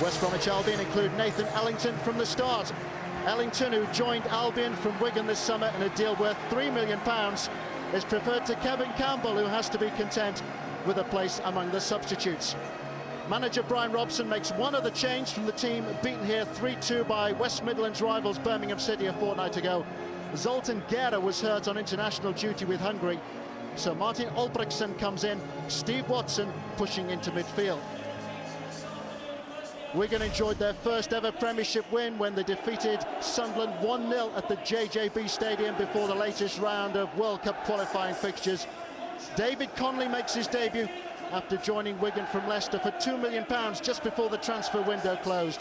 West Bromwich Albion include Nathan Ellington from the start. Ellington, who joined Albion from Wigan this summer in a deal worth £3 million, is preferred to Kevin Campbell, who has to be content with a place among the substitutes. Manager Brian Robson makes one other change from the team beaten here 3-2 by West Midlands rivals Birmingham City a fortnight ago. Zoltan Gera was hurt on international duty with Hungary, so Martin Olbrechtsen comes in, Steve Watson pushing into midfield. Wigan enjoyed their first ever Premiership win when they defeated Sunderland 1-0 at the JJB Stadium before the latest round of World Cup qualifying fixtures. David Connelly makes his debut after joining Wigan from Leicester for £2 million just before the transfer window closed.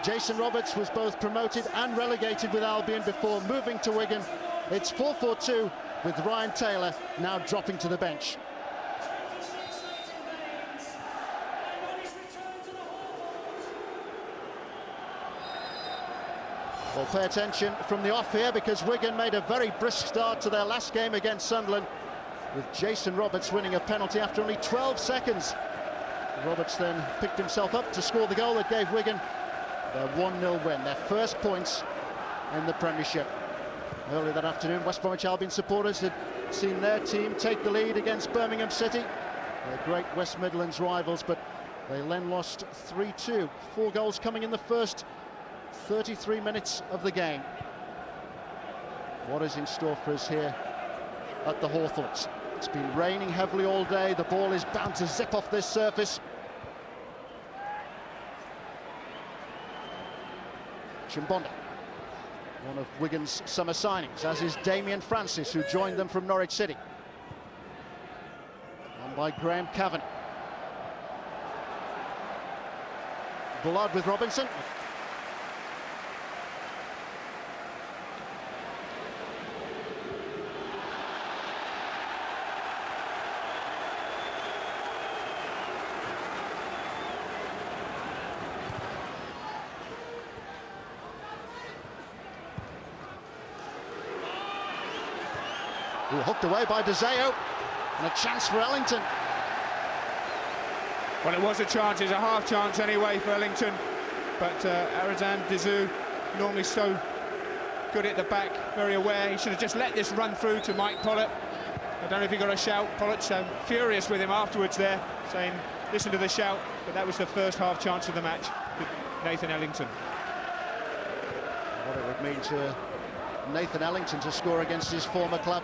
Jason Roberts was both promoted and relegated with Albion before moving to Wigan. It's 4-4-2 with Ryan Taylor now dropping to the bench. Well, pay attention from the off here, because Wigan made a very brisk start to their last game against Sunderland, with Jason Roberts winning a penalty after only 12 seconds. Roberts then picked himself up to score the goal that gave Wigan their 1-0 win, their first points in the Premiership. Earlier that afternoon, West Bromwich Albion supporters had seen their team take the lead against Birmingham City, their great West Midlands rivals, but they then lost 3-2. 4 goals coming in the first 33 minutes of the game. What is in store for us here at the Hawthorns? It's been raining heavily all day. The ball is bound to zip off this surface. Chimbonda, one of Wigan's summer signings, as is Damien Francis, who joined them from Norwich City. And by Graham Cavan. Bullard with Robinson. Hooked away by De Zeo, and a chance for Ellington. Well, it was a chance, it's a half chance anyway for Ellington, but Arizan Dizou, normally so good at the back, very aware. He should have just let this run through to Mike Pollitt. I don't know if he got a shout. Pollitt's furious with him afterwards there, saying listen to the shout, but that was the first half chance of the match with Nathan Ellington. What it would mean to Nathan Ellington to score against his former club.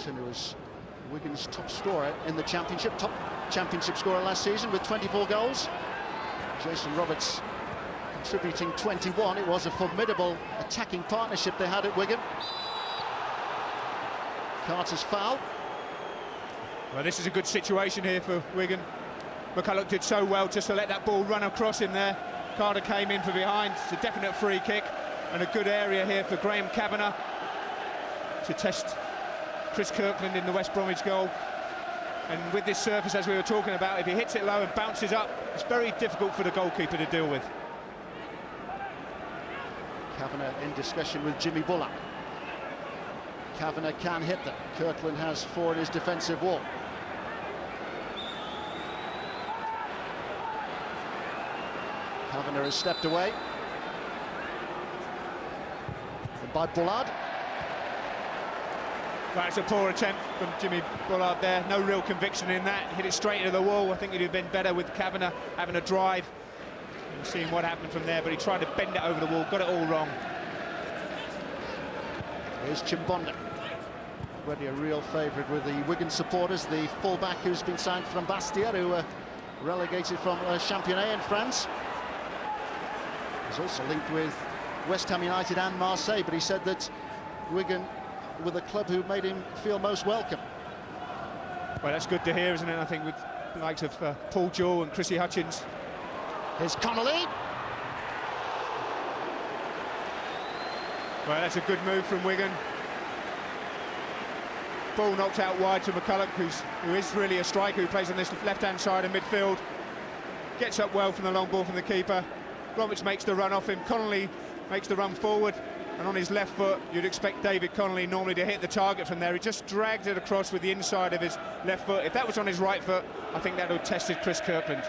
Who was Wigan's top scorer in the Championship, top Championship scorer last season with 24 goals. Jason Roberts contributing 21. It was a formidable attacking partnership they had at Wigan. Carter's foul. Well, this is a good situation here for Wigan. McCulloch did so well just to let that ball run across him there. Carter came in from behind. It's a definite free kick, and a good area here for Graham Kavanagh to test Chris Kirkland in the West Bromwich goal. And with this surface, as we were talking about, if he hits it low and bounces up, it's very difficult for the goalkeeper to deal with. Kavanagh in discussion with Jimmy Bullock. Kavanagh can hit them. Kirkland has 4 in his defensive wall. Kavanagh has stepped away. And by Bullard. That's a poor attempt from Jimmy Bullard there. No real conviction in that. Hit it straight into the wall. I think he'd have been better with Kavanagh having a drive and seeing what happened from there, but he tried to bend it over the wall, got it all wrong. Here's Chimbonda. Already a real favourite with the Wigan supporters. The fullback who's been signed from Bastia, who were relegated from Championnat in France. He's also linked with West Ham United and Marseille, but he said that Wigan with a club who made him feel most welcome. Well, that's good to hear, isn't it? I think with the likes of Paul Jewell and Chrissy Hutchins. Here's Connelly. Well, that's a good move from Wigan. Ball knocked out wide to McCulloch, who is really a striker, who plays on this left-hand side of midfield. Gets up well from the long ball from the keeper. Bromwich makes the run off him. Connelly makes the run forward. and on his left foot, you'd expect David Connelly normally to hit the target from there. He just dragged it across with the inside of his left foot. If that was on his right foot, I think that would have tested Chris Kirkland.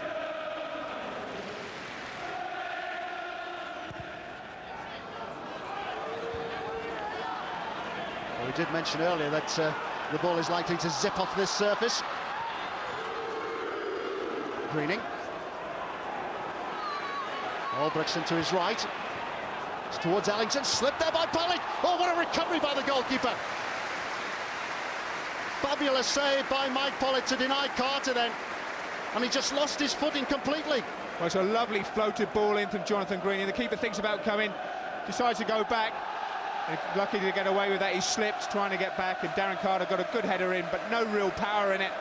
Well, we did mention earlier that the ball is likely to zip off this surface. Greening. Albrechtsen to his right. It's towards Ellington, slipped there by Pollitt. Oh, what a recovery by the goalkeeper. Fabulous save by Mike Pollitt to deny Carter then. And he just lost his footing completely. Well, it's a lovely floated ball in from Jonathan Greening. The keeper thinks about coming, decides to go back. And lucky to get away with that, he slipped trying to get back, and Darren Carter got a good header in, but no real power in it.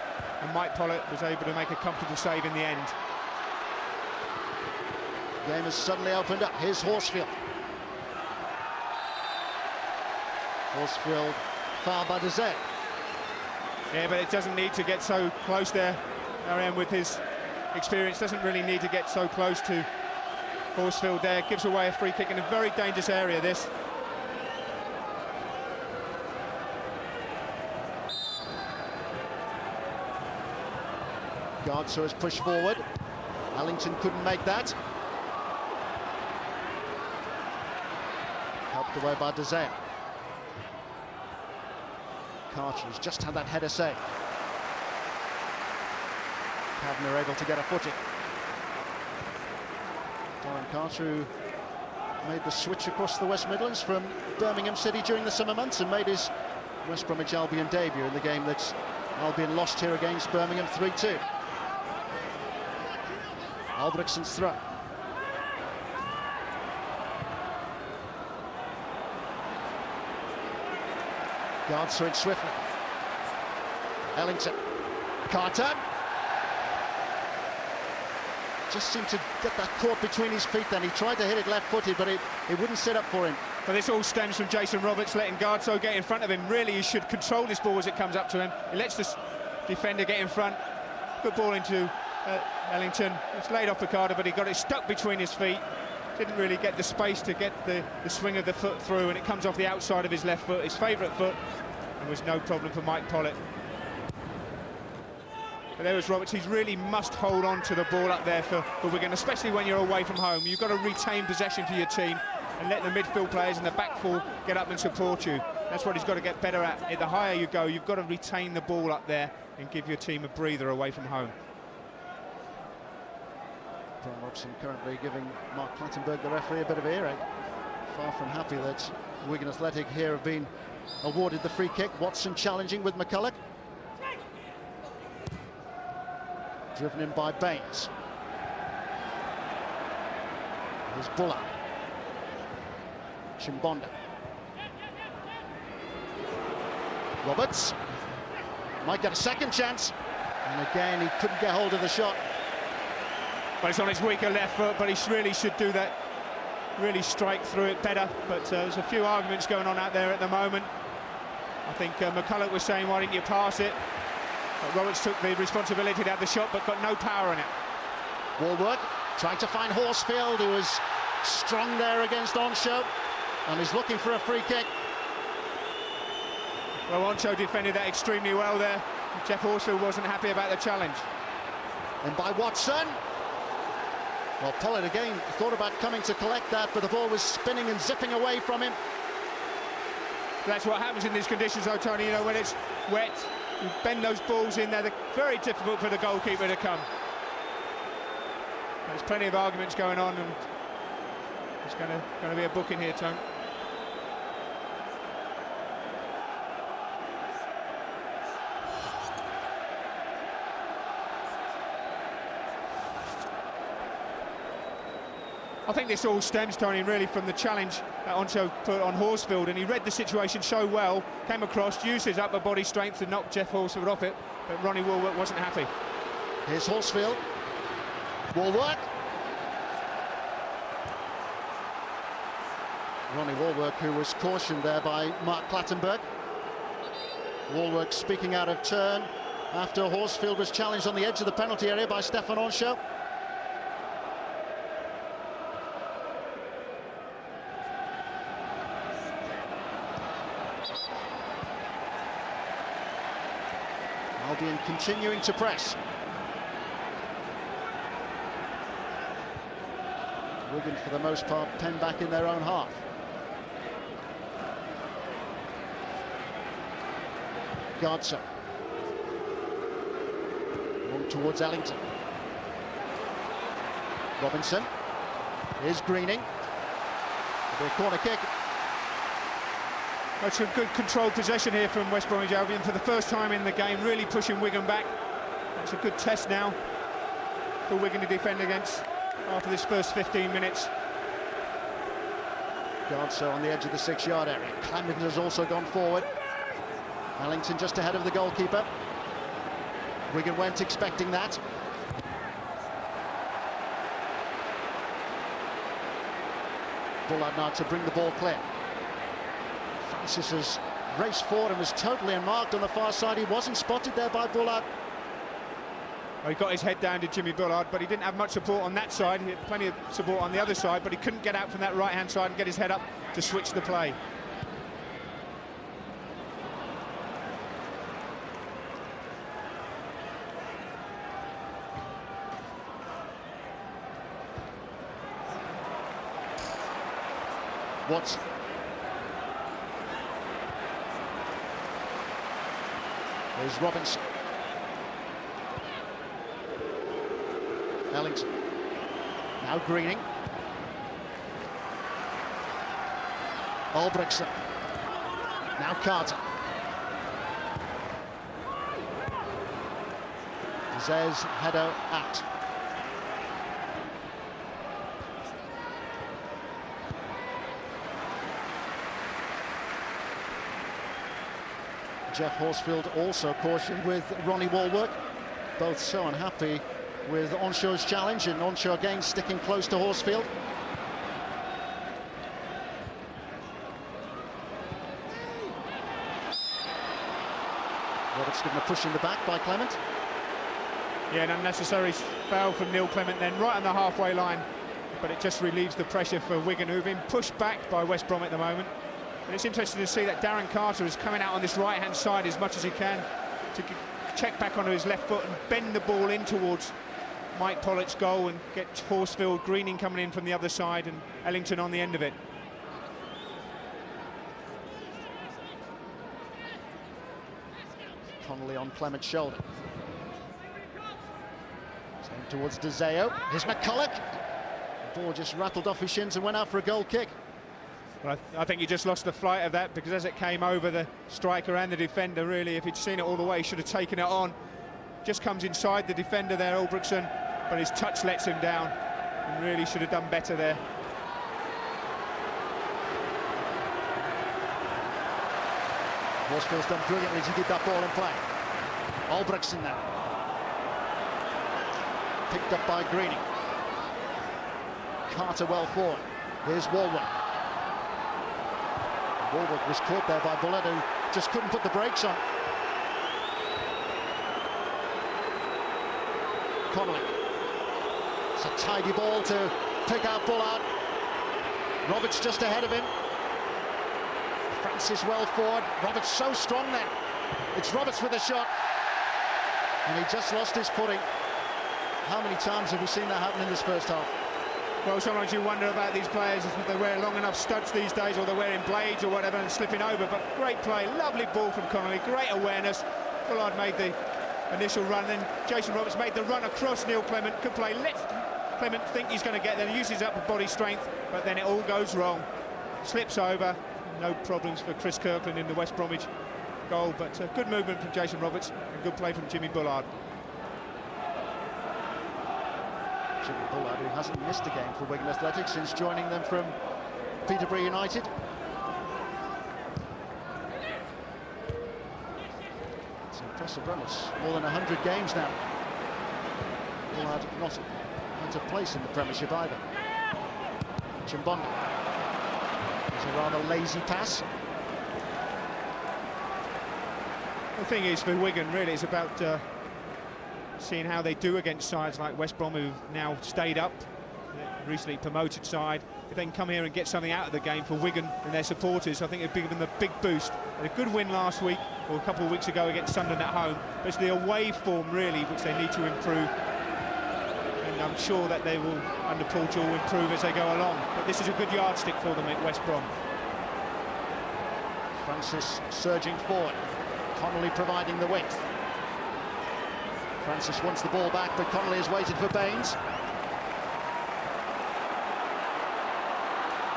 And Mike Pollitt was able to make a comfortable save in the end. The game has suddenly opened up. Here's Horsfield. Horsfield fouled by Dezet. Yeah, but it doesn't need to get so close there. Ariane, with his experience, doesn't really need to get so close to Horsfield there. Gives away a free kick in a very dangerous area, this. Gardser has pushed forward. Ellington couldn't make that. Helped away by Dezet. Carter has just had that header save. Kavanagh able to get a footing. Darren Carter, who made the switch across the West Midlands from Birmingham City during the summer months and made his West Bromwich Albion debut in the game that Albion lost here against Birmingham 3-2. Albrechtsen's throw. Gardser in swiftly. Ellington. Carter. Just seemed to get that caught between his feet then. He tried to hit it left-footed, but it wouldn't sit up for him. But this all stems from Jason Roberts letting Gardser get in front of him. Really, he should control this ball as it comes up to him. He lets the defender get in front. Good ball into Ellington. It's laid off for Carter, but he got it stuck between his feet. Didn't really get the space to get the swing of the foot through, and it comes off the outside of his left foot, his favourite foot. There was no problem for Mike Pollitt. But there was Roberts. He really must hold on to the ball up there for Wigan, especially when you're away from home. You've got to retain possession for your team and let the midfield players and the back four get up and support you. That's what he's got to get better at. The higher you go, you've got to retain the ball up there and give your team a breather away from home. Brian Robson currently giving Mark Clattenburg, the referee, a bit of earache. Far from happy that Wigan Athletic here have been awarded the free kick. Watson challenging with McCulloch. Driven in by Baines. Here's Buller. Chimbonda. Roberts. Might get a second chance. And again, he couldn't get hold of the shot. But it's on his weaker left foot, but he really should do that. Really strike through it better. But there's a few arguments going on out there at the moment. I think McCulloch was saying, why didn't you pass it? But Roberts took the responsibility to have the shot, but got no power in it. Walworth trying to find Horsfield, who was strong there against Onshow, and is looking for a free kick. Well, Onshow defended that extremely well there. Jeff Horsfield wasn't happy about the challenge. And by Watson. Well, Pollitt again thought about coming to collect that, but the ball was spinning and zipping away from him. That's what happens in these conditions, though, Tony. You know, when it's wet, you bend those balls in there. They're very difficult for the goalkeeper to come. There's plenty of arguments going on, and there's going to be a booking here, Tony. I think this all stems, Tony, really from the challenge that Onshow put on Horsfield, and he read the situation so well, came across, used his upper body strength to knock Jeff Horsfield off it, but Ronnie Walworth wasn't happy. Here's Horsfield. Walworth. Ronnie Walworth, who was cautioned there by Mark Clattenburg. Walworth speaking out of turn after Horsfield was challenged on the edge of the penalty area by Stefan Onshow. Albion continuing to press. Wigan, for the most part, penned back in their own half. Gardser. Long towards Ellington. Robinson. Here's Greening. It'll be a corner kick. That's a good controlled possession here from West Bromwich Albion for the first time in the game, really pushing Wigan back. It's a good test now for Wigan to defend against after this first 15 minutes. Gardser on the edge of the 6-yard area. Clement has also gone forward. Ellington just ahead of the goalkeeper. Wigan weren't expecting that. Bullard now to bring the ball clear. Francis has raced forward and was totally unmarked on the far side. He wasn't spotted there by Bullard. Well, he got his head down to Jimmy Bullard, but he didn't have much support on that side. He had plenty of support on the other side, but he couldn't get out from that right-hand side and get his head up to switch the play. Watson. There's Robinson. Ellington. Now Greening. Albrechtsen. Now Carter. Zez header out. Jeff Horsfield also cautioned with Ronnie Walwork. Both so unhappy with Onshore's challenge, and Onshore again sticking close to Horsfield. Roberts given a push in the back by Clement. Yeah, an unnecessary foul from Neil Clement then, right on the halfway line. But it just relieves the pressure for Wigan, who've been pushed back by West Brom at the moment. And it's interesting to see that Darren Carter is coming out on this right-hand side as much as he can to check back onto his left foot and bend the ball in towards Mike Pollock's goal and get Horsfield, Greening coming in from the other side and Ellington on the end of it. Connelly on Clement's shoulder. Same towards DeZeo. Here's McCulloch. The ball just rattled off his shins and went out for a goal kick. Well, I think he just lost the flight of that, because as it came over the striker and the defender, really, if he'd seen it all the way, he should have taken it on. Just comes inside the defender there, Albrechtsen, but his touch lets him down, and really should have done better there. Horsfield's done brilliantly to keep that ball in play. Albrechtsen now. Picked up by Greening. Carter well forward. Here's Walwork. Walwork was caught there by Bullard, who just couldn't put the brakes on. Connelly. It's a tidy ball to pick out Bullard. Roberts just ahead of him. Francis well forward. Roberts so strong then. It's Roberts with a shot. And he just lost his footing. How many times have we seen that happen in this first half? Well, sometimes you wonder about these players, if they wear long enough studs these days, or they're wearing blades or whatever and slipping over. But great play, lovely ball from Connelly, great awareness. Bullard made the initial run, then Jason Roberts made the run across Neil Clement. Good play, lets Clement think he's going to get there, uses up body strength, but then it all goes wrong. Slips over, no problems for Chris Kirkland in the West Bromwich goal, but good movement from Jason Roberts and good play from Jimmy Bullard. Jimmy Bullard, who hasn't missed a game for Wigan Athletic since joining them from Peterborough United. It's an impressive run. It's more than 100 games now. Bullard not out of place in the Premiership either. Chimbonda. It's a rather lazy pass. The thing is, for Wigan, really, it's about seeing how they do against sides like West Brom, who've now stayed up the recently promoted side. If they can come here and get something out of the game for Wigan and their supporters, I think it'd give them a big boost. They had a good win last week, or a couple of weeks ago against Sunderland at home. But it's the away form, really, which they need to improve. And I'm sure that they will, under Paul Jewell, improve as they go along. But this is a good yardstick for them at West Brom. Francis surging forward. Connelly providing the width. Francis wants the ball back, but Connelly has waited for Baines.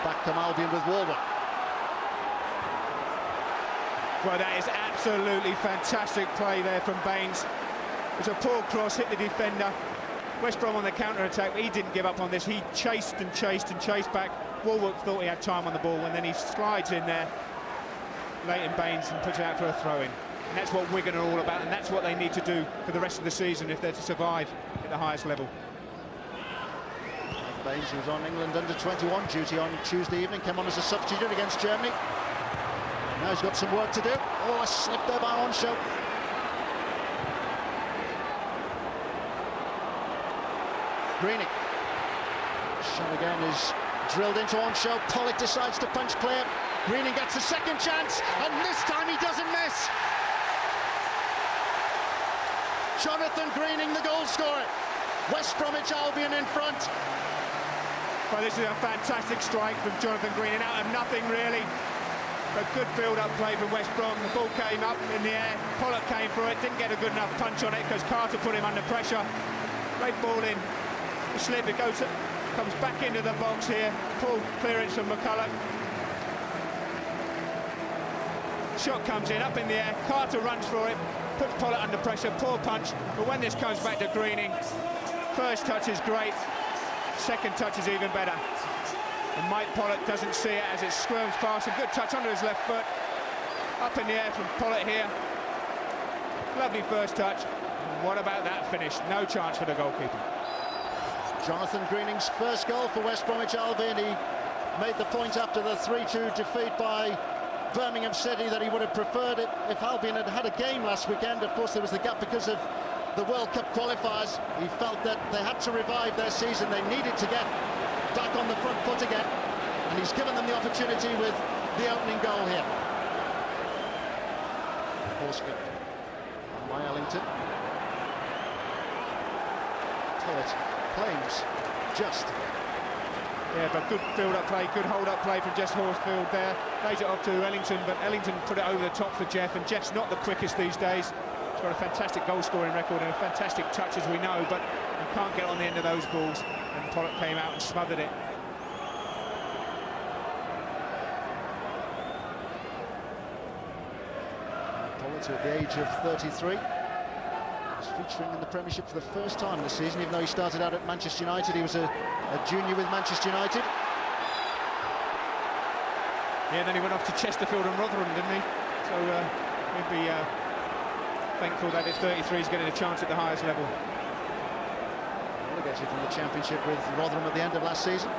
Back come Albion with Warwood. Well, that is absolutely fantastic play there from Baines. It's a poor cross, hit the defender. West Brom on the counter-attack, but he didn't give up on this. He chased and chased and chased back. Warwood thought he had time on the ball, and then he slides in there, Leighton Baines, and puts it out for a throw-in. And that's what Wigan are all about, and that's what they need to do for the rest of the season if they're to survive at the highest level. Baines, who was on England under-21 duty on Tuesday evening, came on as a substitute against Germany. Now he's got some work to do. Oh, a slip there by Onshow. Greening. Shot again is drilled into Onshow. Pollock decides to punch clear. Greening gets a second chance, and this time he doesn't miss. Jonathan Greening, the goal scorer. West Bromwich Albion in front. Well, this is a fantastic strike from Jonathan Greening, out of nothing really. A good build-up play from West Brom. The ball came up in the air. Pollock came for it, didn't get a good enough punch on it because Carter put him under pressure. Great ball in. The slip, it comes back into the box here. Poor clearance from McCulloch. Shot comes in, up in the air. Carter runs for it, puts Pollock under pressure. Poor punch. But when this comes back to Greening, first touch is great. Second touch is even better. And Mike Pollock doesn't see it as it squirms past. A good touch under his left foot. Up in the air from Pollock here. Lovely first touch. And what about that finish? No chance for the goalkeeper. Jonathan Greening's first goal for West Bromwich Albion. He made the point after the 3-2 defeat by Birmingham City that he would have preferred it if Albion had had a game last weekend. Of course, there was the gap because of the World Cup qualifiers. He felt that they had to revive their season. They needed to get back on the front foot again, and he's given them the opportunity with the opening goal here. Horsfield by Ellington. Todd claims just. Yeah, but good build-up play, good hold-up play from Jess Horsfield there. Lays it off to Ellington, but Ellington put it over the top for Jeff, and Jeff's not the quickest these days. He's got a fantastic goal-scoring record and a fantastic touch, as we know, but he can't get on the end of those balls, and Pollock came out and smothered it. Pollock, at the age of 33, is featuring in the Premiership for the first time this season, even though he started out at Manchester United. He was a junior with Manchester United. Yeah, then he went off to Chesterfield and Rotherham, didn't he? So he'd be thankful that at 33 he's getting a chance at the highest level. Relegated from the Championship with Rotherham at the end of last season.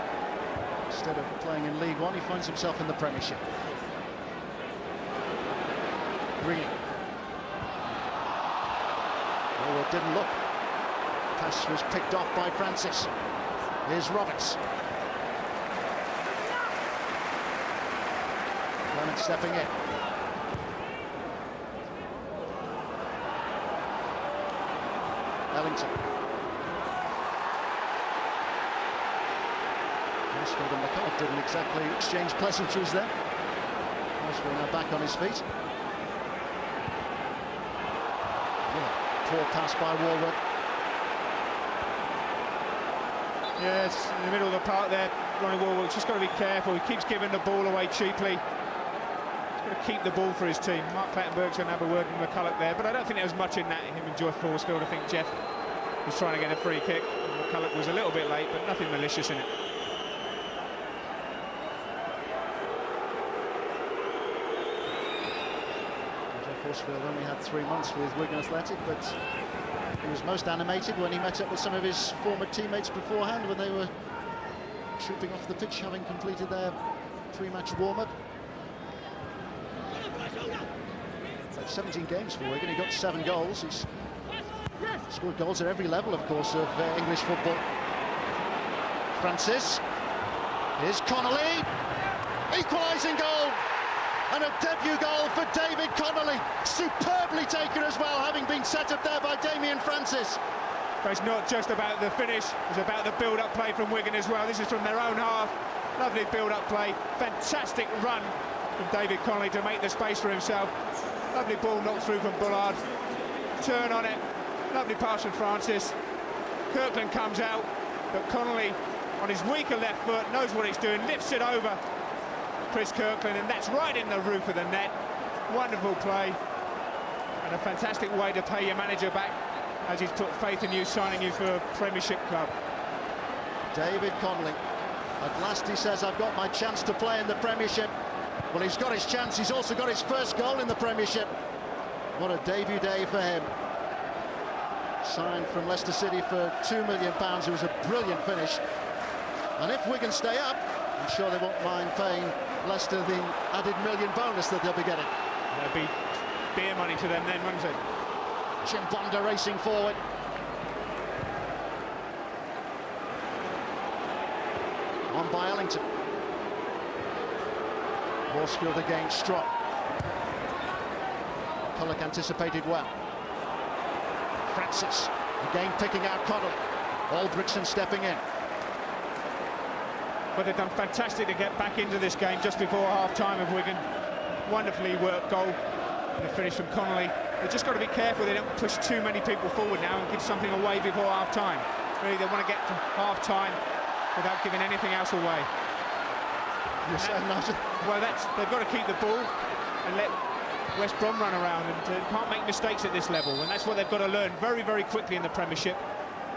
Instead of playing in League One, he finds himself in the Premiership. Green. Oh, it didn't look. Pass was picked off by Francis. Here's Roberts. Clement stepping in. Ellington. Horsfield and McCulloch didn't exactly exchange pleasantries there. Horsfield now back on his feet. Poor pass by Warwood. Yes, in the middle of the park there, Ronnie Warwood's just got to be careful. He keeps giving the ball away cheaply. He's got to keep the ball for his team. Mark Clattenburg's going to have a word with McCulloch there, but I don't think there was much in that, him and Geoff Horsfield. I think Jeff was trying to get a free kick. McCulloch was a little bit late, but nothing malicious in it. Horsfield only had 3 months with Wigan Athletic, but he was most animated when he met up with some of his former teammates beforehand when they were trooping off the pitch, having completed their pre-match warm-up. 17 games for Wigan, he got 7 goals. He's scored goals at every level, of course, of English football. Francis. Here's Connelly. Equalising goal. And a debut goal for David Connelly. Superbly taken as well, having been set up there by Damien Francis. But it's not just about the finish, it's about the build-up play from Wigan as well. This is from their own half. Lovely build-up play. Fantastic run from David Connelly to make the space for himself. Lovely ball knocked through from Bullard. Turn on it. Lovely pass from Francis. Kirkland comes out, but Connelly, on his weaker left foot, knows what he's doing, lifts it over Chris Kirkland, and that's right in the roof of the net. Wonderful play, and a fantastic way to pay your manager back, as he's put faith in you, signing you for a Premiership club. David Connelly, at last he says, I've got my chance to play in the Premiership. Well, he's got his chance, he's also got his first goal in the Premiership. What a debut day for him. Signed from Leicester City for £2 million. It was a brilliant finish. And if Wigan stay up, I'm sure they won't mind paying Leicester the added £1 million bonus that they'll be getting. That'll be beer money to them then, won't it? Chimbonda racing forward. On by Ellington. Horsfield against Strott. Culloch anticipated well. Francis again picking out Connell. Aldrichson stepping in. But they've done fantastic to get back into this game just before half-time of Wigan. Wonderfully worked goal and a finish from Connelly. They've just got to be careful they don't push too many people forward now and give something away before half-time. Really, they want to get to half-time without giving anything else away. You're saying, Nigel? Well, they've got to keep the ball and let West Brom run around, and can't make mistakes at this level, and that's what they've got to learn very, very quickly in the Premiership.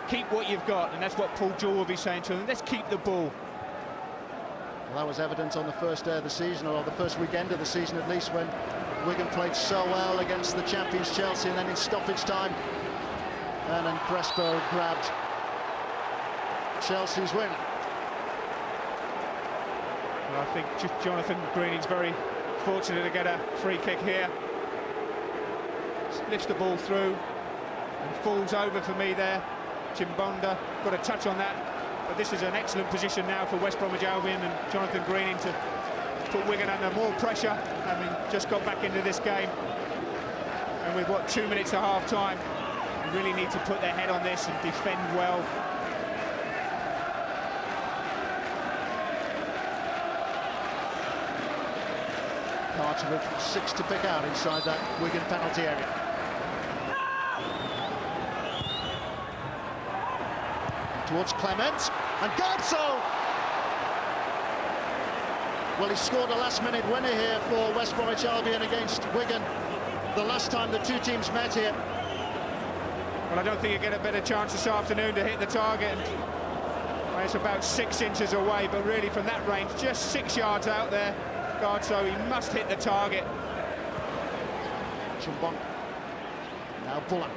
Keep what you've got, and that's what Paul Jewell will be saying to them. Let's keep the ball. Well, that was evident on the first day of the season, or the first weekend of the season at least, when Wigan played so well against the champions Chelsea, and then in stoppage time, and then Crespo grabbed Chelsea's win. Well, I think Jonathan Greening's very fortunate to get a free kick here. Lifts the ball through and falls over for me there. Chimbonda got a touch on that, but this is an excellent position now for West Bromwich Albion and Jonathan Greening to put Wigan under more pressure, having just got back into this game. And with, what, 2 minutes to half-time, they really need to put their head on this and defend well. Carter with 6 to pick out inside that Wigan penalty area. Towards Clement, and Garzo! Well, he scored a last-minute winner here for West Bromwich Albion against Wigan, the last time the two teams met here. Well, I don't think you get a better chance this afternoon to hit the target. Well, it's about 6 inches away, but really from that range, just 6 yards out there. So he must hit the target. Chimbonda. Now Buller.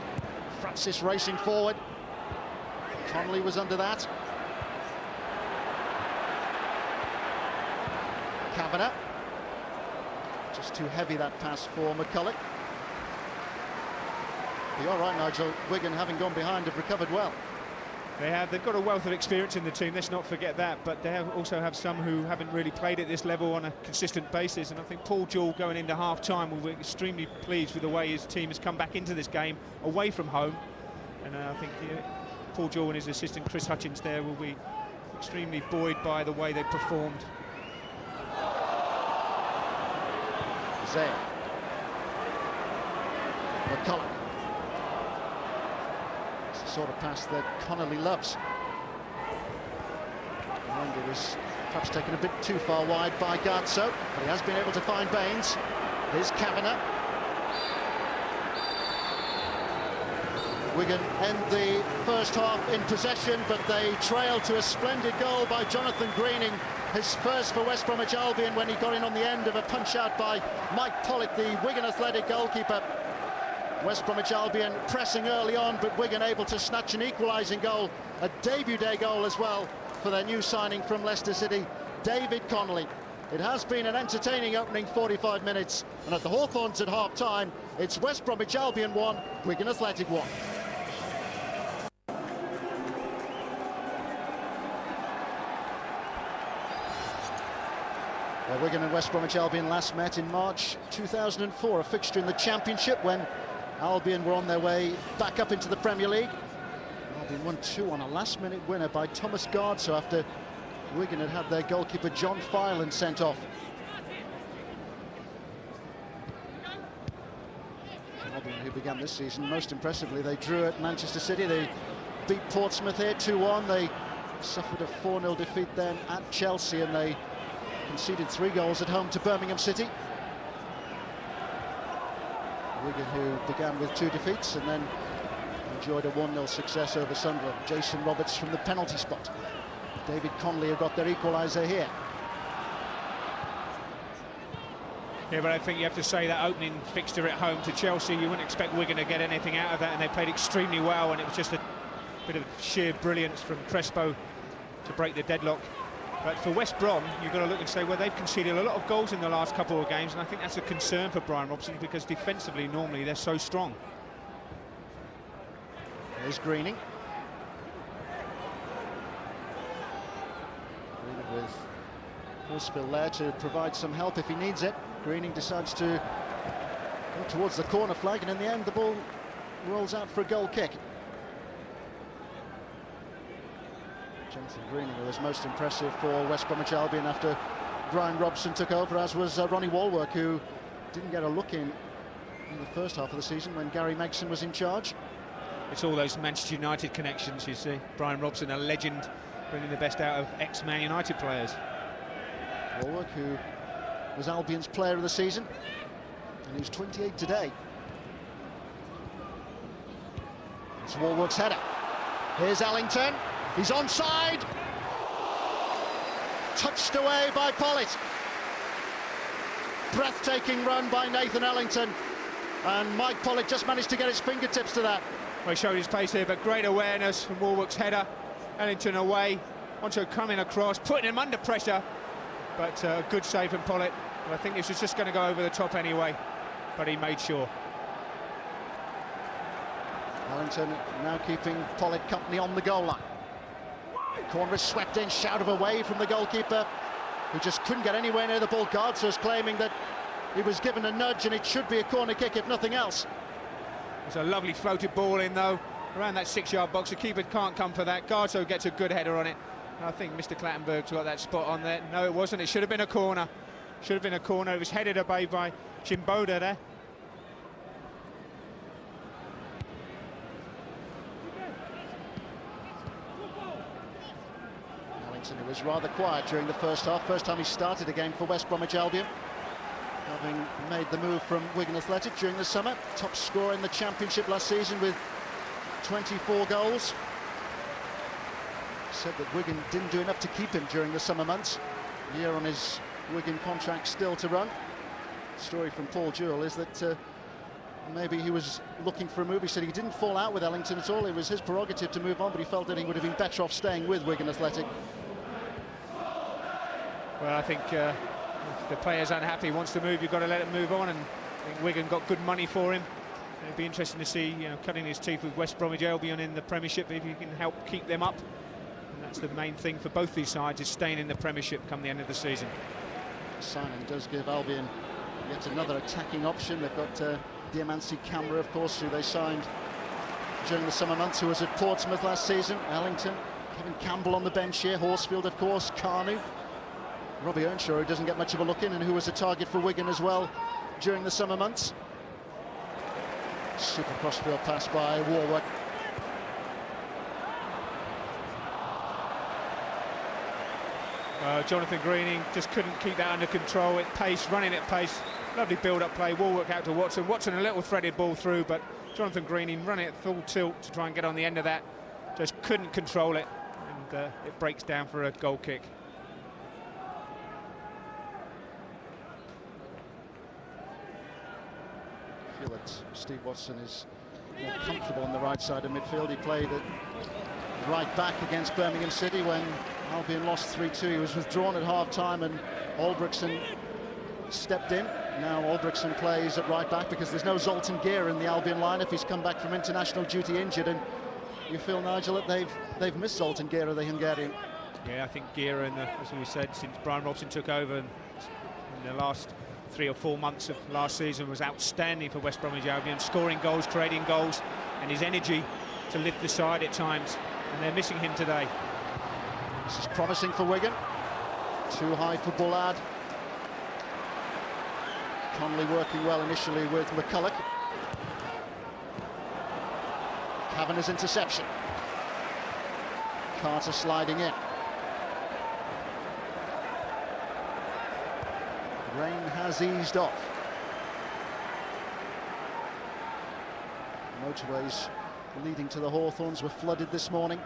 Francis racing forward. Connelly was under that. Kavanagh. Just too heavy, that pass for McCulloch. You're all right, Nigel. Wigan, having gone behind, have recovered well. They have. They've got a wealth of experience in the team, let's not forget that, but they also have some who haven't really played at this level on a consistent basis, and I think Paul Jewell, going into half-time, will be extremely pleased with the way his team has come back into this game away from home, and I think Paul Jewell and his assistant Chris Hutchins there will be extremely buoyed by the way they performed. Zay. McCulloch. Sort of pass that Connelly loves. And it was perhaps taken a bit too far wide by Garzo, but he has been able to find Baines. Here's Kavanagh. Wigan end the first half in possession, but they trail to a splendid goal by Jonathan Greening, his first for West Bromwich Albion, when he got in on the end of a punch-out by Mike Pollock, the Wigan Athletic goalkeeper. West Bromwich Albion pressing early on, but Wigan able to snatch an equalising goal, a debut day goal as well for their new signing from Leicester City, David Connelly. It has been an entertaining opening 45 minutes, and at the Hawthorns at half-time, it's West Bromwich Albion 1, Wigan Athletic 1. Well, Wigan and West Bromwich Albion last met in March 2004, a fixture in the Championship when Albion were on their way back up into the Premier League. Albion won 2 on a last-minute winner by Thomas Gardso after Wigan had had their goalkeeper John Filan sent off. Albion, who began this season most impressively, they drew at Manchester City. They beat Portsmouth here 2-1. They suffered a 4-0 defeat then at Chelsea, and they conceded 3 goals at home to Birmingham City. Wigan, who began with 2 defeats and then enjoyed a 1-0 success over Sunderland. Jason Roberts from the penalty spot. David Connelly, who got their equaliser here. Yeah, but I think you have to say that opening fixture at home to Chelsea, you wouldn't expect Wigan to get anything out of that, and they played extremely well, and it was just a bit of sheer brilliance from Crespo to break the deadlock. But for West Brom, you've got to look and say, well, they've conceded a lot of goals in the last couple of games, and I think that's a concern for Brian Robson, because defensively, normally, they're so strong. There's Greening. Greening with Horsfield there to provide some help if he needs it. Greening decides to go towards the corner flag, and in the end, the ball rolls out for a goal kick. Jonathan Greening was most impressive for West Bromwich Albion after Brian Robson took over, as was Ronnie Walwork, who didn't get a look in the first half of the season when Gary Megson was in charge. It's all those Manchester United connections, you see. Brian Robson, a legend, bringing the best out of ex-Man United players. Walwork, who was Albion's player of the season, and he's 28 today. It's Walwork's header. Here's Ellington. He's onside. Touched away by Pollitt. Breathtaking run by Nathan Ellington, and Mike Pollitt just managed to get his fingertips to that. Well, he showed his pace here, but great awareness from Walwork's header. Ellington away, Oncho coming across, putting him under pressure, but a good save from Pollitt. Well, I think this was just going to go over the top anyway, but he made sure. Ellington now keeping Pollitt company on the goal line. Corner is swept in, shout of away from the goalkeeper, who just couldn't get anywhere near the ball. Gardso's claiming that he was given a nudge and it should be a corner kick if nothing else. It's a lovely floated ball in though, around that 6-yard box. The keeper can't come for that. Gardso gets a good header on it. And I think Mr. Clattenburg's got that spot on there. No, it wasn't. It should have been a corner. Should have been a corner. It was headed away by Chimboda there. Ellington, who was rather quiet during the first half. First time he started a game for West Bromwich Albion, having made the move from Wigan Athletic during the summer. Top scorer in the Championship last season with 24 goals. Said that Wigan didn't do enough to keep him during the summer months. A year on his Wigan contract still to run. The story from Paul Jewell is that maybe he was looking for a move. He said he didn't fall out with Ellington at all. It was his prerogative to move on, but he felt that he would have been better off staying with Wigan Athletic. Well, I think if the player's unhappy, wants to move, you've got to let him move on, and I think Wigan got good money for him. It'd be interesting to see, you know, cutting his teeth with West Bromwich Albion in the Premiership, if he can help keep them up. And that's the main thing for both these sides, is staying in the Premiership come the end of the season. The signing does give Albion yet another attacking option. They've got Diamansi Camara, of course, who they signed during the summer months, who was at Portsmouth last season. Ellington, Kevin Campbell on the bench here, Horsfield, of course, Carnu, Robbie Earnshaw, who doesn't get much of a look in and who was a target for Wigan as well during the summer months. Super crossfield pass by Warwick. Jonathan Greening just couldn't keep that under control. At pace, running at pace. Lovely build-up play. Warwick out to Watson. Watson a little threaded ball through, but Jonathan Greening running at full tilt to try and get on the end of that. Just couldn't control it, and it breaks down for a goal kick. I feel that Steve Watson is more comfortable on the right side of midfield. He played at right back against Birmingham City when Albion lost 3-2. He was withdrawn at half-time and Albrechtsen stepped in. Now Albrechtsen plays at right back because there's no Zoltan Gera in the Albion lineup. He's come back from international duty injured, and you feel, Nigel, that they've missed Zoltan Gera, the Hungarian. Yeah, I think Gera, as we said, since Brian Robson took over, and in the last 3 or 4 months of last season was outstanding for West Bromwich Albion, scoring goals, creating goals, and his energy to lift the side at times, and they're missing him today. This is promising for Wigan. Too high for Bullard. Connelly working well initially with McCulloch. Kavanagh's interception. Carter sliding in. Rain has eased off. Motorways leading to the Hawthorns were flooded this morning.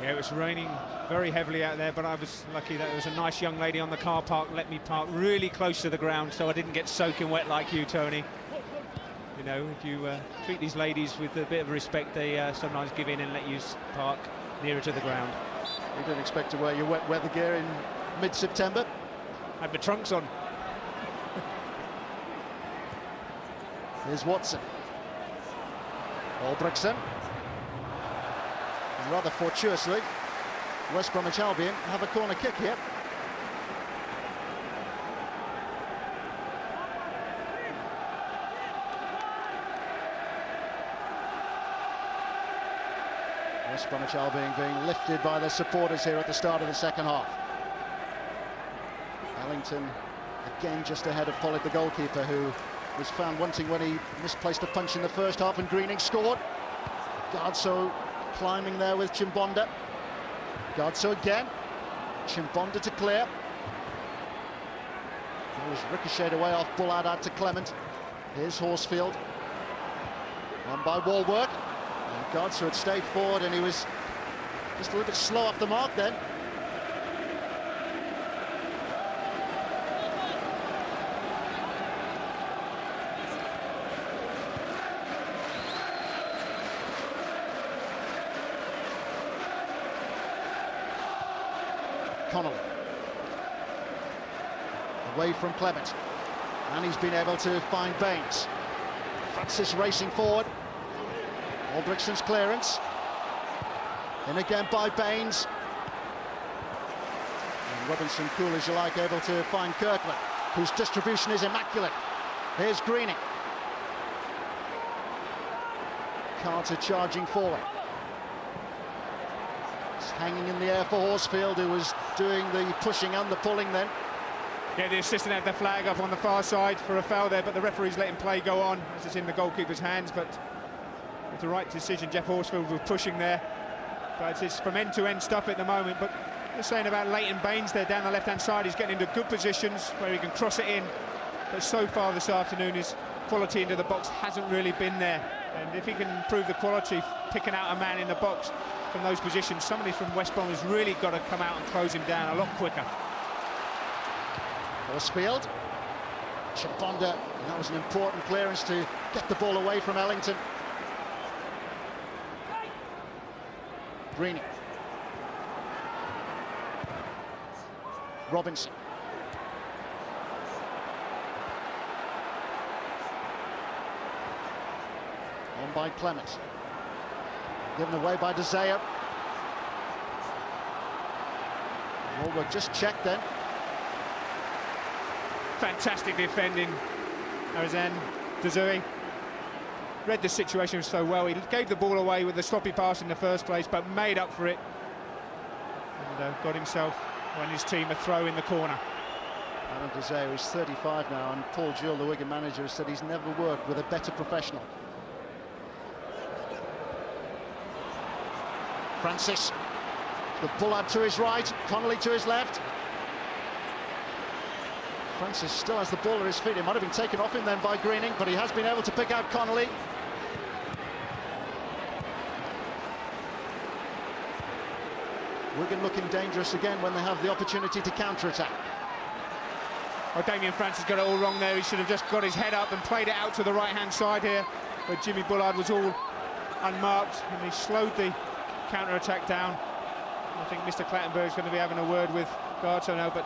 Yeah, it was raining very heavily out there, but I was lucky that there was a nice young lady on the car park, let me park really close to the ground so I didn't get soaking wet like you, Tony. You know, if you treat these ladies with a bit of respect, they sometimes give in and let you park nearer to the ground. You didn't expect to wear your wet weather gear in mid-September. I had my trunks on. Here's Watson. Albrechtsen. And rather fortuitously, West Bromwich Albion have a corner kick here. West Bromwich Albion being lifted by their supporters here at the start of the second half. Ellington again just ahead of Pollard, the goalkeeper, who was found wanting when he misplaced a punch in the first half, and Greening scored. Gardso climbing there with Chimbonda. Gardso again. Chimbonda to clear. It was ricocheted away off Bullard out to Clement. Here's Horsfield. Won by Walwork. And Gardso had stayed forward, and he was just a little bit slow off the mark then. Connelly. Away from Clement. And he's been able to find Baines. Francis racing forward. Albrechtsen's clearance. In again by Baines. And Robinson, cool as you like, able to find Kirkland, whose distribution is immaculate. Here's Greening. Carter charging forward. It's hanging in the air for Horsfield, who was doing the pushing and the pulling then. Yeah, the assistant had the flag up on the far side for a foul there, but the referee's letting play go on as it's in the goalkeeper's hands. But it's the right decision. Jeff Horsfield was pushing there, but it's from end-to-end stuff at the moment. But you're saying about Leighton Baines there down the left-hand side, he's getting into good positions where he can cross it in, but so far this afternoon his quality into the box hasn't really been there. And if he can improve the quality, picking out a man in the box from those positions, somebody from West Brom has really got to come out and close him down a lot quicker. Horsfield. Chimbonda, and that was an important clearance to get the ball away from Ellington. Greening. Robinson. On by Clement. Given away by De Gea. Walwork just checked then. Fantastic defending, Arizan Dazui. Read the situation so well. He gave the ball away with the sloppy pass in the first place, but made up for it. And got himself and his team a throw in the corner. Alan De Gea is 35 now, and Paul Jewell, the Wigan manager, has said he's never worked with a better professional. Francis. The Bullard to his right, Connelly to his left. Francis still has the ball at his feet. It might have been taken off him then by Greening, but he has been able to pick out Connelly. Wigan looking dangerous again when they have the opportunity to counter-attack. Oh, Damien Francis got it all wrong there. He should have just got his head up and played it out to the right-hand side here, where Jimmy Bullard was all unmarked, and he slowed the counter-attack down. I think Mr. Clattenburg's going to be having a word with Gardso now, but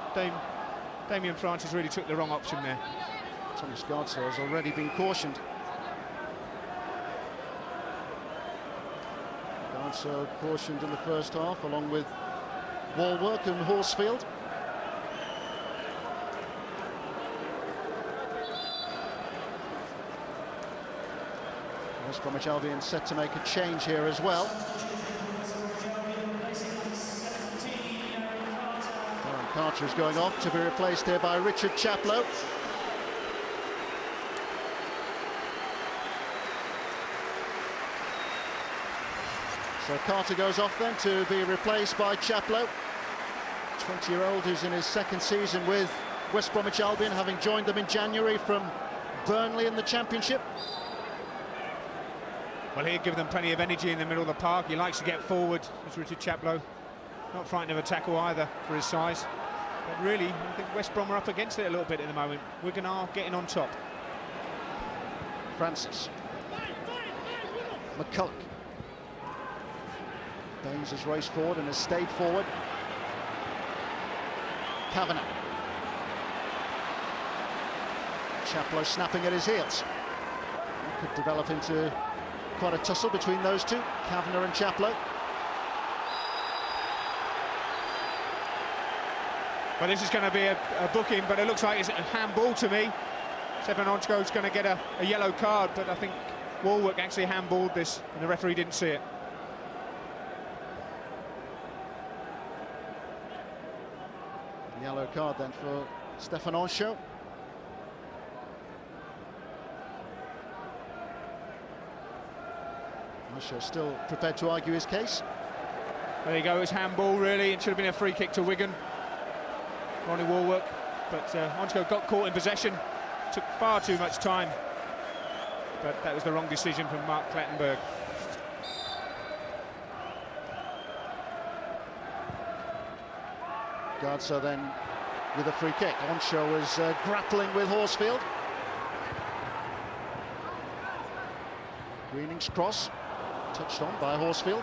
Damien Francis really took the wrong option there. Thomas Gardso has already been cautioned. Gardso cautioned in the first half, along with Walwork and Horsfield. West Bromwich Albion set to make a change here as well. Darren Carter is going off to be replaced here by Richard Chaplow. So Carter goes off then to be replaced by Chaplow, 20-year-old who's in his second season with West Bromwich Albion, having joined them in January from Burnley in the Championship. Well, he'll give them plenty of energy in the middle of the park. He likes to get forward, as Richard Chaplow. Not frightened of a tackle either for his size. But really, I think West Brom are up against it a little bit at the moment. Wigan are getting on top. Francis. McCulloch. Baines has raced forward and has stayed forward. Kavanagh. Chaplow snapping at his heels. It could develop into quite a tussle between those two, Kavanagh and Chaplow. Well, this is going to be a booking, but it looks like it's a handball to me. Stefan Onchko's going to get a yellow card, but I think Walwork actually handballed this, and the referee didn't see it. Yellow card then for Stefan Oncho. Oncho still prepared to argue his case. There you go, it's handball really. It should have been a free kick to Wigan. Ronnie Walwork, but Oncho got caught in possession. Took far too much time, but that was the wrong decision from Mark Clattenburg. Gardser then with a free kick. Oncho was grappling with Horsfield. Greening's cross, touched on by Horsfield.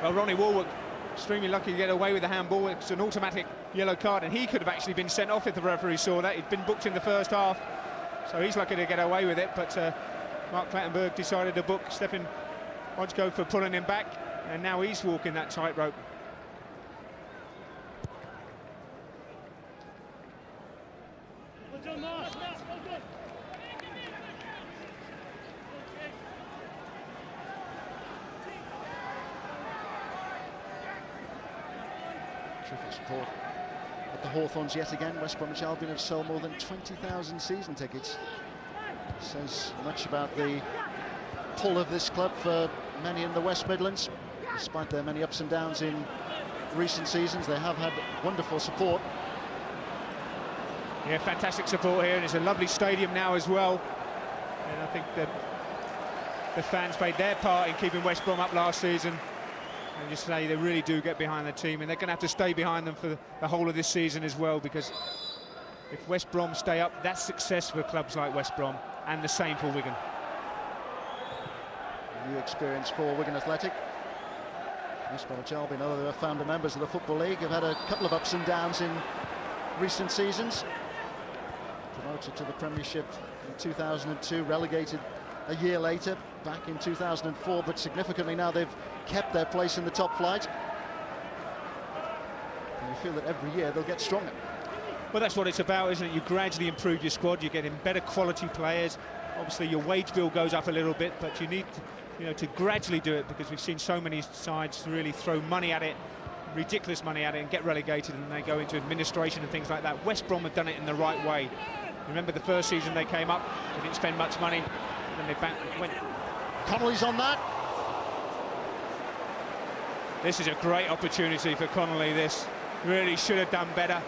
Well, Ronnie Walwork extremely lucky to get away with the handball. It's an automatic yellow card, and he could have actually been sent off if the referee saw that. He'd been booked in the first half, so he's lucky to get away with it. But Mark Clattenburg decided to book Stefan Oncho for pulling him back, and now he's walking that tightrope. Terrific support at the Hawthorns yet again. West Bromwich Albion have sold more than 20,000 season tickets. Says much about the pull of this club for many in the West Midlands. Despite their many ups and downs in recent seasons, they have had wonderful support. Yeah, fantastic support here, and it's a lovely stadium now as well. And I think that the fans played their part in keeping West Brom up last season. And just say they really do get behind the team, and they're going to have to stay behind them for the whole of this season as well, because if West Brom stay up, that's success for clubs like West Brom, and the same for Wigan. A new experience for Wigan Athletic. West Bromwich Albion, other founder members of the Football League, have had a couple of ups and downs in recent seasons. Promoted to the Premiership in 2002, relegated a year later, back in 2004, but significantly now they've kept their place in the top flight. And you feel that every year they'll get stronger. Well, that's what it's about, isn't it? You gradually improve your squad, you're getting better quality players. Obviously your wage bill goes up a little bit, but you need to gradually do it, because we've seen so many sides really throw money at it, ridiculous money at it, and get relegated, and they go into administration and things like that. West Brom have done it in the right way. Remember the first season they came up, they didn't spend much money, and they went. Connelly's on that. This is a great opportunity for Connelly. This really should have done better.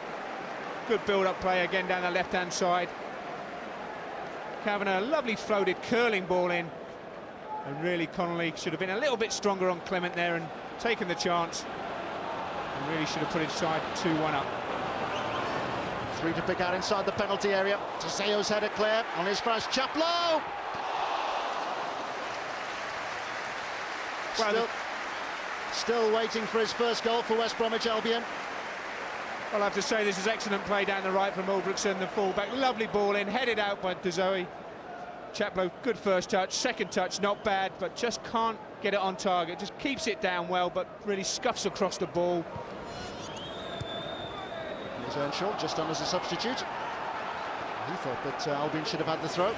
Good build-up play again down the left-hand side. Kavanagh, a lovely floated curling ball in, and really Connelly should have been a little bit stronger on Clement there and taken the chance, and really should have put his side 2-1 up. 3 to pick out inside the penalty area. Teseo's header clear on his first. Chaplow! Still waiting for his first goal for West Bromwich Albion. I'll have to say this is excellent play down the right from Ulbrichtson, the full-back. Lovely ball in, headed out by Teseo. Chaplow, good first touch, second touch, not bad, but just can't get it on target. Just keeps it down well, but really scuffs across the ball. Here's Earnshaw, just on as a substitute. He thought that Albion should have had the throw.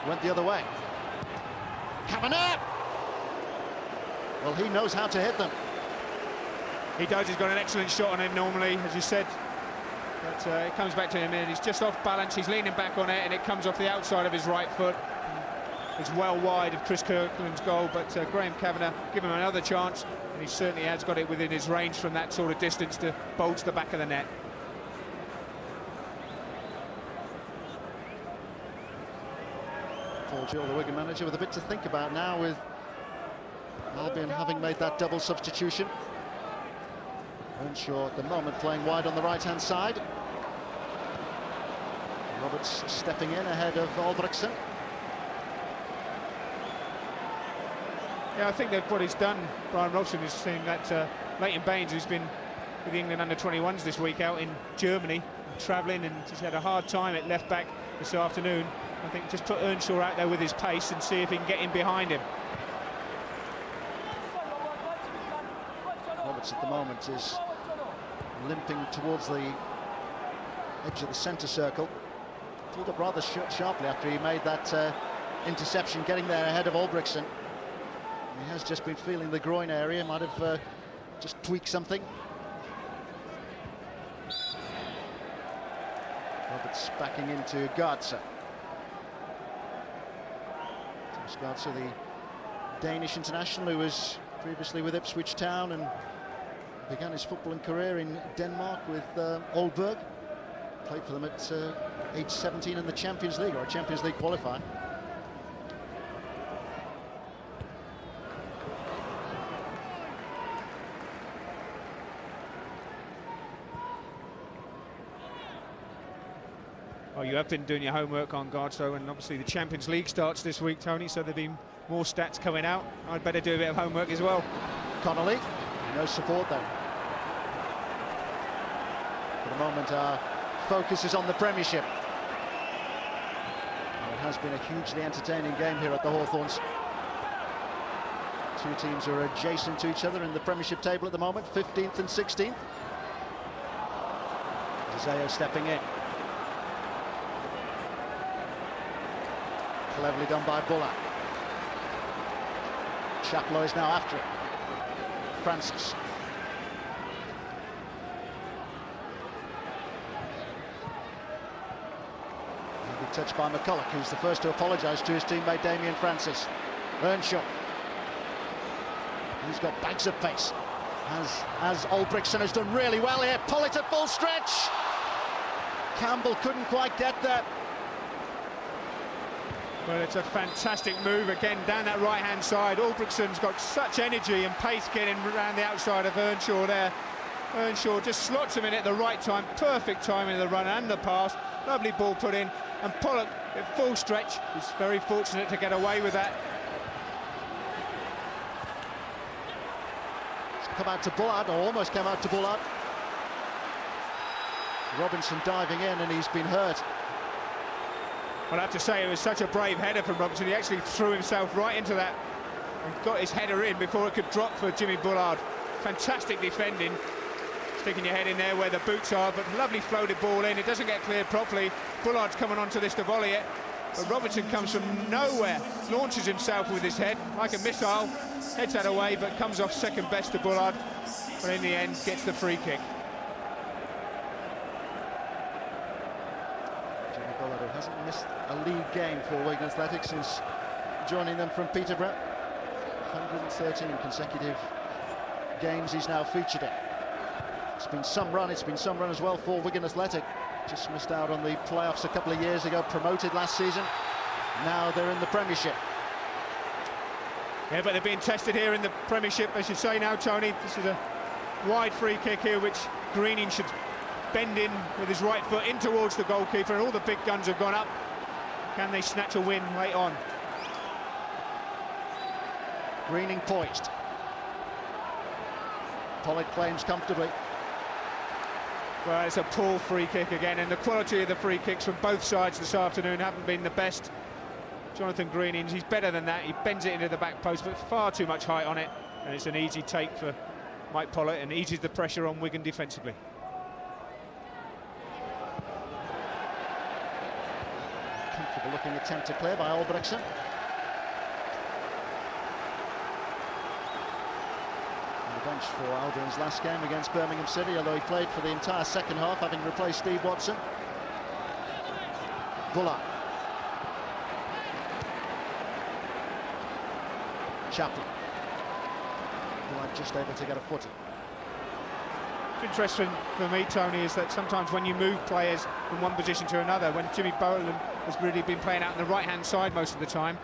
Went the other way. Kavanagh! Well, he knows how to hit them. He does, he's got an excellent shot on him normally, as you said. But it comes back to him and he's just off balance, he's leaning back on it and it comes off the outside of his right foot. It's well wide of Chris Kirkland's goal, but Graham Kavanagh give him another chance and he certainly has got it within his range from that sort of distance to bulge the back of the net. Paul Gill, the Wigan manager, with a bit to think about now, with Albion having made that double substitution. Earnshaw at the moment playing wide on the right-hand side. Roberts stepping in ahead of Albrechtsen. Yeah, I think that what he's done, Brian Robson, is seeing that Leighton Baines, who's been with the England under-21s this week out in Germany, travelling, and he's had a hard time at left-back this afternoon. I think just put Earnshaw out there with his pace and see if he can get in behind him. Roberts at the moment is limping towards the edge of the centre circle. Pulled up rather sharply after he made that interception, getting there ahead of Albrechtsen. He has just been feeling the groin area, might have just tweaked something. Roberts backing into Garza. Thomas Garza, the Danish international who was previously with Ipswich Town and began his footballing career in Denmark with Aalborg. Played for them at age 17 in the Champions League, or a Champions League qualifier. Well, you have been doing your homework on Garza, and obviously the Champions League starts this week, Tony, so there'll be more stats coming out. I'd better do a bit of homework as well. Connelly, no support though. For the moment, our focus is on the Premiership. And it has been a hugely entertaining game here at the Hawthorns. Two teams are adjacent to each other in the Premiership table at the moment, 15th and 16th. Zeo stepping in. Cleverly done by Bullard. Chaplow is now after it. Francis. Good touch by McCulloch, who's the first to apologise to his teammate Damien Francis. Earnshaw. He's got bags of pace, as Albrechtsen has done really well here. Pull it at full stretch. Campbell couldn't quite get there. Well, it's a fantastic move again down that right-hand side. Albrechtsen's got such energy and pace getting around the outside of Earnshaw there. Earnshaw just slots him in at the right time. Perfect timing of the run and the pass. Lovely ball put in. And Pollock at full stretch is very fortunate to get away with that. It's come out to Bullard, or almost came out to Bullard. Robinson diving in, and he's been hurt. Well, I have to say, it was such a brave header from Robinson. He actually threw himself right into that and got his header in before it could drop for Jimmy Bullard. Fantastic defending. Sticking your head in there where the boots are, but lovely floated ball in. It doesn't get cleared properly. Bullard's coming onto this to volley it, but Robinson comes from nowhere, launches himself with his head like a missile, heads that away, but comes off second best to Bullard, but in the end gets the free kick. Jimmy Bullard, who hasn't missed a league game for Wigan Athletic since joining them from Peterborough. 113 consecutive games he's now featured in. It's been some run as well for Wigan Athletic. Just missed out on the playoffs a couple of years ago, promoted last season. Now they're in the Premiership. Yeah, but they're being tested here in the Premiership, as you say now, Tony. This is a wide free kick here, which Greening should bend in with his right foot in towards the goalkeeper, and all the big guns have gone up. Can they snatch a win late on? Greening poised. Pollock claims comfortably. Well, it's a poor free kick again, and the quality of the free kicks from both sides this afternoon haven't been the best. Jonathan Greening. He's better than that. He bends it into the back post, but far too much height on it, and it's an easy take for Mike Pollitt and eases the pressure on Wigan defensively. Comfortable looking attempt to clear by Albrechtsen. On the bench for Albion's last game against Birmingham City, although he played for the entire second half, having replaced Steve Watson. Bullard. Chaplin. Bullard just able to get a footing. What's interesting for me, Tony, is that sometimes when you move players from one position to another, when Jimmy Boland has really been playing out on the right-hand side most of the time.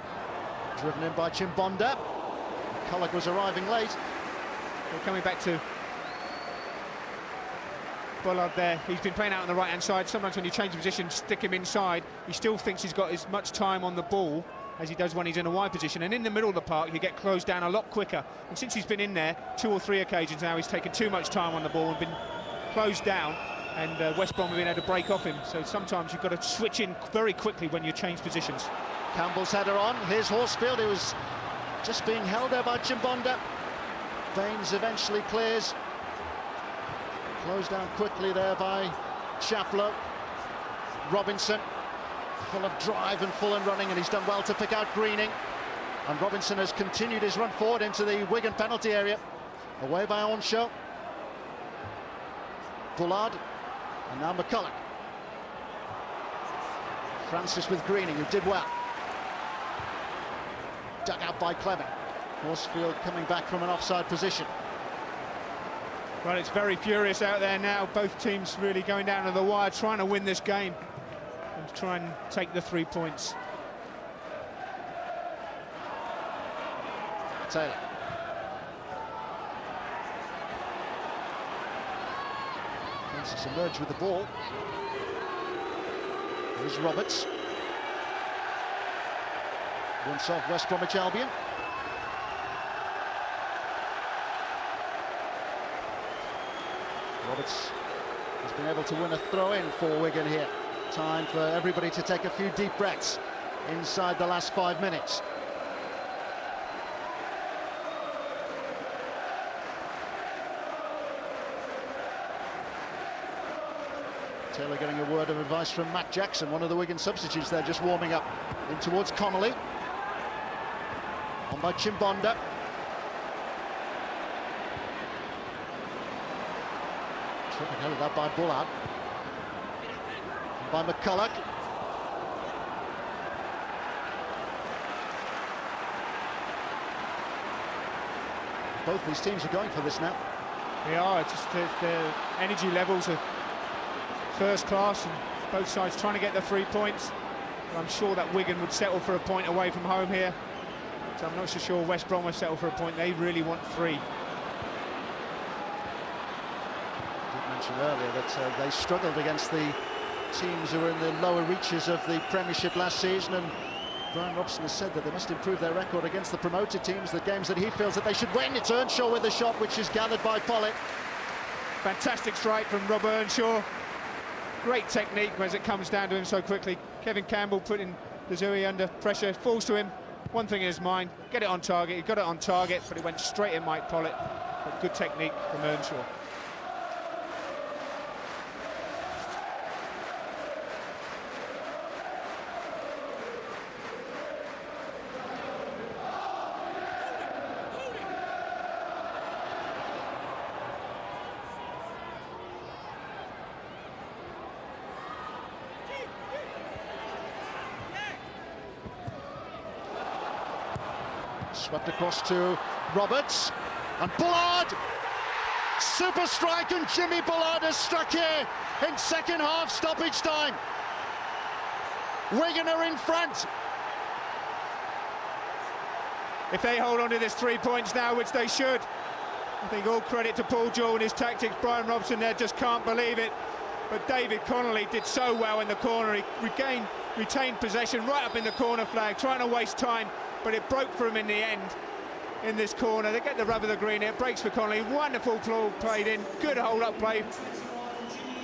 Driven in by Chimbonda. McCulloch was arriving late. We're coming back to Bullard there. He's been playing out on the right-hand side. Sometimes when you change the position, stick him inside, he still thinks he's got as much time on the ball as he does when he's in a wide position. And in the middle of the park, you get closed down a lot quicker. And since he's been in there 2 or 3 occasions now, he's taken too much time on the ball and been closed down. And West Brom have been able to break off him. So sometimes you've got to switch in very quickly when you change positions. Campbell's header on. Here's Horsfield. It was just being held there by Chimbonda. Baines eventually clears. Closed down quickly there by Chaplow. Robinson, full of drive and full and running, and he's done well to pick out Greening. And Robinson has continued his run forward into the Wigan penalty area. Away by Onshaw. Bullard, and now McCulloch. Francis with Greening, who did well. Dug out by Clement. Horsfield coming back from an offside position. Well, it's very furious out there now. Both teams really going down to the wire, trying to win this game and try and take the 3 points. Taylor. Francis emerged with the ball. Here's Roberts. Once off West Bromwich Albion. Roberts has been able to win a throw-in for Wigan here. Time for everybody to take a few deep breaths inside the last 5 minutes. Taylor getting a word of advice from Matt Jackson, one of the Wigan substitutes there, just warming up. In towards Connelly. On by Chimbonda. Terrific headed that by Bullard. And by McCulloch. Both these teams are going for this now. They are, it's just the energy levels are first class, and both sides trying to get the 3 points. But I'm sure that Wigan would settle for a point away from home here. So I'm not so sure West Brom will settle for a point. They really want 3. I did mention earlier that they struggled against the teams who were in the lower reaches of the Premiership last season, and Brian Robson has said that they must improve their record against the promoted teams, the games that he feels that they should win. It's Earnshaw with the shot, which is gathered by Pollitt. Fantastic strike from Rob Earnshaw. Great technique as it comes down to him so quickly. Kevin Campbell putting Dazui under pressure, falls to him. One thing in his mind, get it on target. He got it on target, but it went straight in Mike Pollitt. But good technique from Earnshaw. Swept across to Roberts, and Bullard! Super strike, and Jimmy Bullard has struck here in second half stoppage time. Wigan are in front. If they hold on to this 3 points now, which they should, I think all credit to Paul Jewell and his tactics. Brian Robson there just can't believe it. But David Connelly did so well in the corner. He retained possession right up in the corner flag, trying to waste time, but it broke for him in the end in this corner. They get the rub of the green, it breaks for Connelly. Wonderful played in, good hold-up play.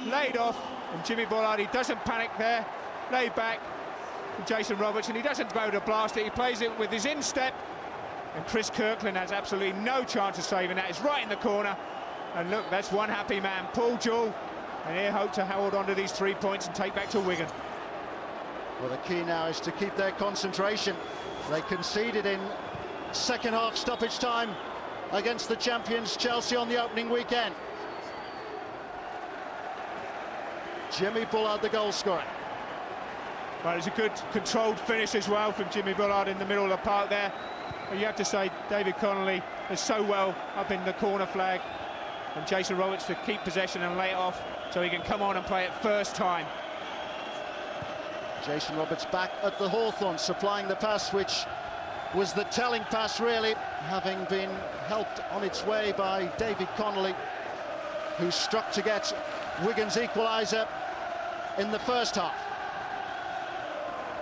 Laid off, and Jimmy Bullard, he doesn't panic there. Laid back, from Jason Roberts, and he doesn't go to blast it, he plays it with his instep, and Chris Kirkland has absolutely no chance of saving that. It's right in the corner, and look, that's one happy man, Paul Jewell, and he hope to hold on to these 3 points and take back to Wigan. Well, the key now is to keep their concentration. They conceded in second half stoppage time against the champions Chelsea on the opening weekend. Jimmy Bullard, the goal scorer. Well, it's a good controlled finish as well from Jimmy Bullard in the middle of the park there. But you have to say David Connelly is so well up in the corner flag, and Jason Roberts to keep possession and lay it off so he can come on and play it first time. Jason Roberts back at the Hawthorns, supplying the pass, which was the telling pass really, having been helped on its way by David Connelly, who struck to get Wigan's equaliser in the first half.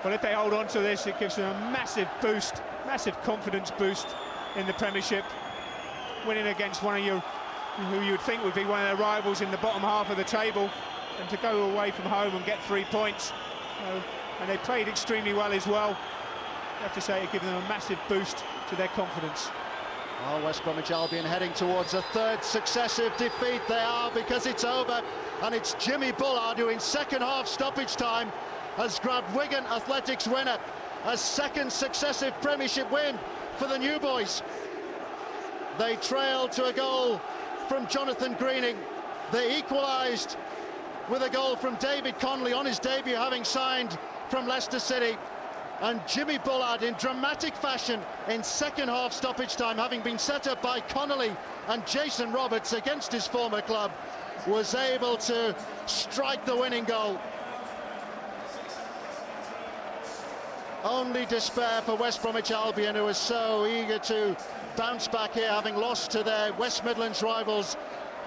Well, if they hold on to this, it gives them a massive boost, massive confidence boost in the Premiership, winning against one of you who you would think would be one of their rivals in the bottom half of the table, and to go away from home and get 3 points. And they played extremely well as well. You have to say it gives them a massive boost to their confidence. Oh, West Bromwich Albion heading towards a third successive defeat. They are, because it's over, and it's Jimmy Bullard who in second half stoppage time has grabbed Wigan Athletic's winner. A second successive Premiership win for the New Boys. They trailed to a goal from Jonathan Greening. They equalised with a goal from David Connelly on his debut, having signed from Leicester City. And Jimmy Bullard in dramatic fashion in second half stoppage time, having been set up by Connelly and Jason Roberts against his former club, was able to strike the winning goal. Only despair for West Bromwich Albion, who was so eager to bounce back here, having lost to their West Midlands rivals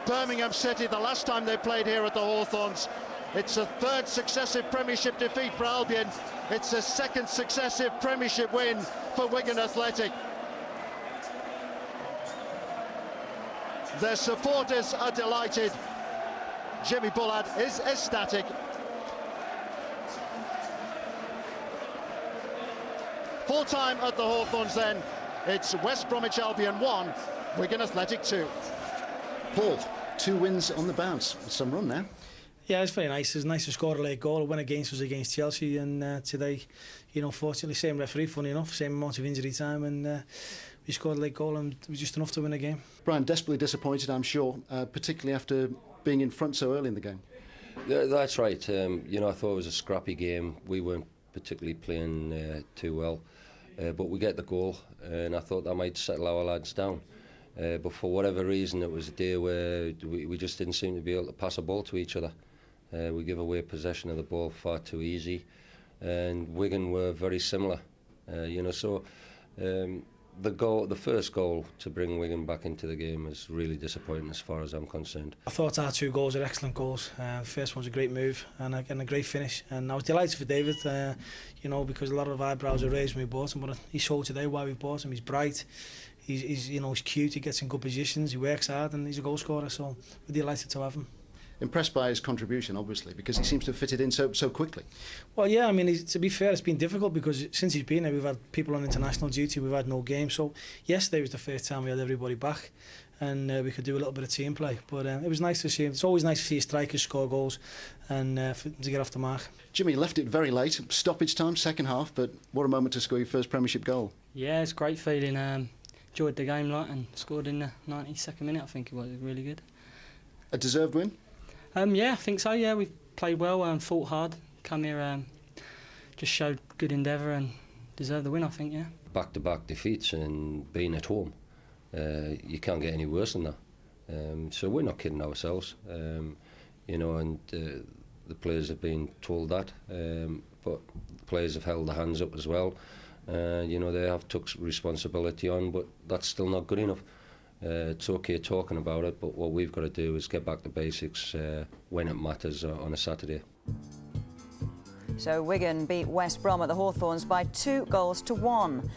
Birmingham City the last time they played here at the Hawthorns. It's a third successive Premiership defeat for Albion. It's a second successive Premiership win for Wigan Athletic. Their supporters are delighted. Jimmy Bullard is ecstatic. Full time at the Hawthorns then. It's West Bromwich Albion 1, Wigan Athletic 2. Paul, 2 wins on the bounce. Some run now. Yeah, it's very nice. It's nice to score a late goal. The win against was against Chelsea, and today, you know, fortunately, same referee, funny enough, same amount of injury time, and we scored a late goal, and it was just enough to win a game. Brian, desperately disappointed, I'm sure, particularly after being in front so early in the game. Yeah, that's right. You know, I thought it was a scrappy game. We weren't particularly playing too well, but we get the goal, and I thought that might settle our lads down. But for whatever reason, it was a day where we just didn't seem to be able to pass a ball to each other. We give away possession of the ball far too easy, and Wigan were very similar. You know, so the first goal to bring Wigan back into the game is really disappointing as far as I'm concerned. I thought our 2 goals were excellent goals. The first one was a great move and a great finish, and I was delighted for David. You know, because a lot of eyebrows were raised when we bought him, but he showed today why we bought him. He's bright. He's you know, he's cute. He gets in good positions. He works hard, and he's a goal scorer. So we're delighted to have him. Impressed by his contribution, obviously, because he seems to have fitted in so quickly. Well, yeah, I mean, to be fair, it's been difficult because since he's been there, we've had people on international duty, we've had no game. So yesterday was the first time we had everybody back, and we could do a little bit of team play. But it was nice to see him. It's always nice to see strikers score goals and to get off the mark. Jimmy left it very late, stoppage time, second half, but what a moment to score your first Premiership goal. Yeah, it's a great feeling. Enjoyed the game lot and scored in the 92nd minute. I think it was really good. A deserved win? Yeah, I think so. Yeah, we played well and fought hard. Come here, just showed good endeavour and deserved the win. I think. Yeah. Back-to-back defeats and being at home, you can't get any worse than that. So we're not kidding ourselves. You know, and the players have been told that, but the players have held their hands up as well. You know, they have took responsibility on, but that's still not good enough. It's okay talking about it, but what we've got to do is get back to basics when it matters on a Saturday. So Wigan beat West Brom at the Hawthorns by 2 goals to 1.